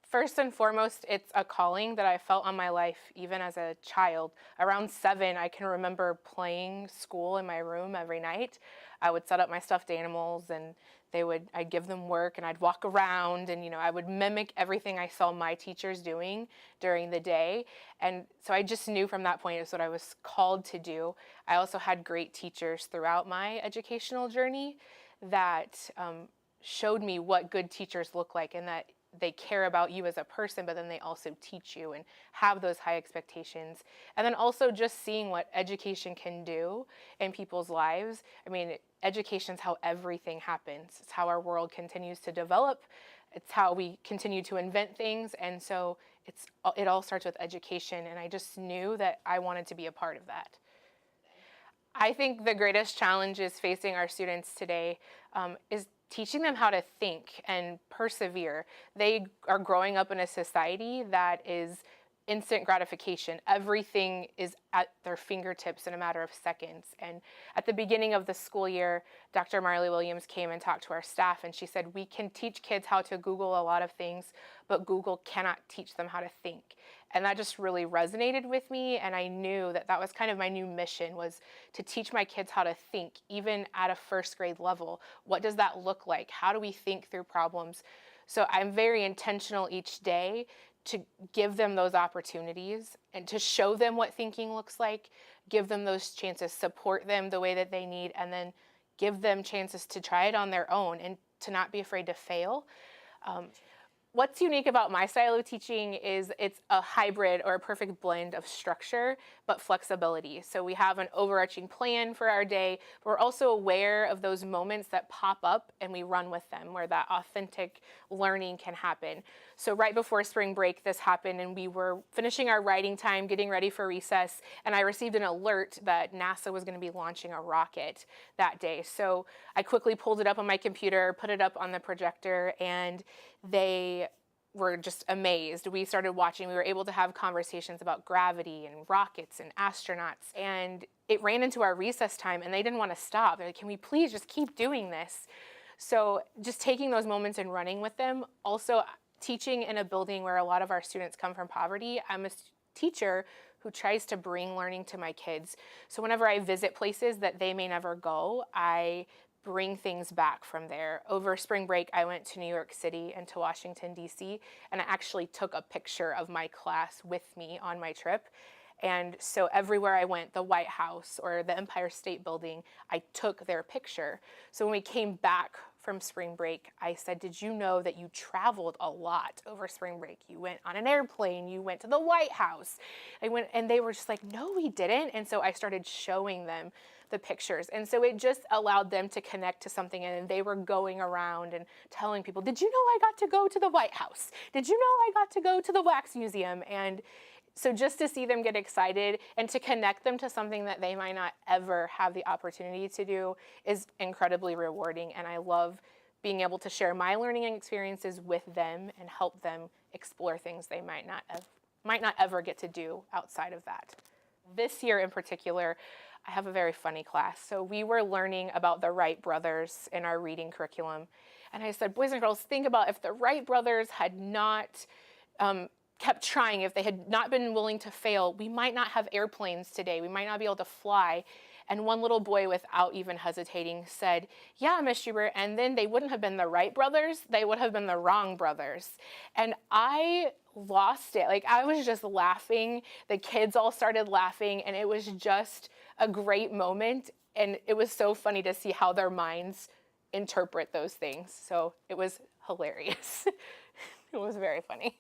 First and foremost, it's a calling that I felt on my life even as a child. Around 7, I can remember playing school in my room every night. I would set up my stuffed animals and I'd give them work and I'd walk around and, I would mimic everything I saw my teachers doing during the day. And so I just knew from that point it's what I was called to do. I also had great teachers throughout my educational journey that showed me what good teachers look like, and that they care about you as a person, but then they also teach you and have those high expectations. And then also just seeing what education can do in people's lives. I mean, education's how everything happens. It's how our world continues to develop. It's how we continue to invent things. And so it all starts with education. And I just knew that I wanted to be a part of that. I think the greatest challenges facing our students today is teaching them how to think and persevere. They are growing up in a society that is instant gratification. Everything is at their fingertips in a matter of seconds. And at the beginning of the school year, Dr. Marley Williams came and talked to our staff, and she said, we can teach kids how to Google a lot of things, but Google cannot teach them how to think. And that just really resonated with me, and I knew that that was kind of my new mission, was to teach my kids how to think, even at a first grade level. What does that look like? How do we think through problems? So I'm very intentional each day to give them those opportunities and to show them what thinking looks like, give them those chances, support them the way that they need, and then give them chances to try it on their own and to not be afraid to fail. What's unique about my style of teaching is it's a hybrid or a perfect blend of structure, but flexibility. So we have an overarching plan for our day, but we're also aware of those moments that pop up and we run with them, where that authentic learning can happen. So right before spring break, this happened, and we were finishing our writing time, getting ready for recess, and I received an alert that NASA was going to be launching a rocket that day. So I quickly pulled it up on my computer, put it up on the projector, and they were just amazed. We started watching. We were able to have conversations about gravity and rockets and astronauts. And it ran into our recess time, and they didn't want to stop. They're like, can we please just keep doing this? So just taking those moments and running with them. Also, teaching in a building where a lot of our students come from poverty, I'm a teacher who tries to bring learning to my kids. So whenever I visit places that they may never go, I bring things back from there. Over spring break, I went to New York City and to Washington, D.C., and I actually took a picture of my class with me on my trip. And so everywhere I went, the White House or the Empire State Building, I took their picture. So when we came back from spring break, I said, did you know that you traveled a lot over spring break? You went on an airplane, you went to the White House. And they were just like, no, we didn't. And so I started showing them the pictures. And so it just allowed them to connect to something, and they were going around and telling people, did you know I got to go to the White House? Did you know I got to go to the Wax Museum? And so just to see them get excited and to connect them to something that they might not ever have the opportunity to do is incredibly rewarding. And I love being able to share my learning experiences with them and help them explore things they might not ever get to do outside of that. This year in particular, I have a very funny class. So we were learning about the Wright brothers in our reading curriculum. And I said, boys and girls, think about if the Wright brothers had not kept trying, if they had not been willing to fail, we might not have airplanes today. We might not be able to fly. And one little boy, without even hesitating, said, yeah, Miss Schubert, and then they wouldn't have been the Wright brothers, they would have been the wrong brothers. And I lost it. Like, I was just laughing. The kids all started laughing, and it was just a great moment. And it was so funny to see how their minds interpret those things. So it was hilarious. It was very funny.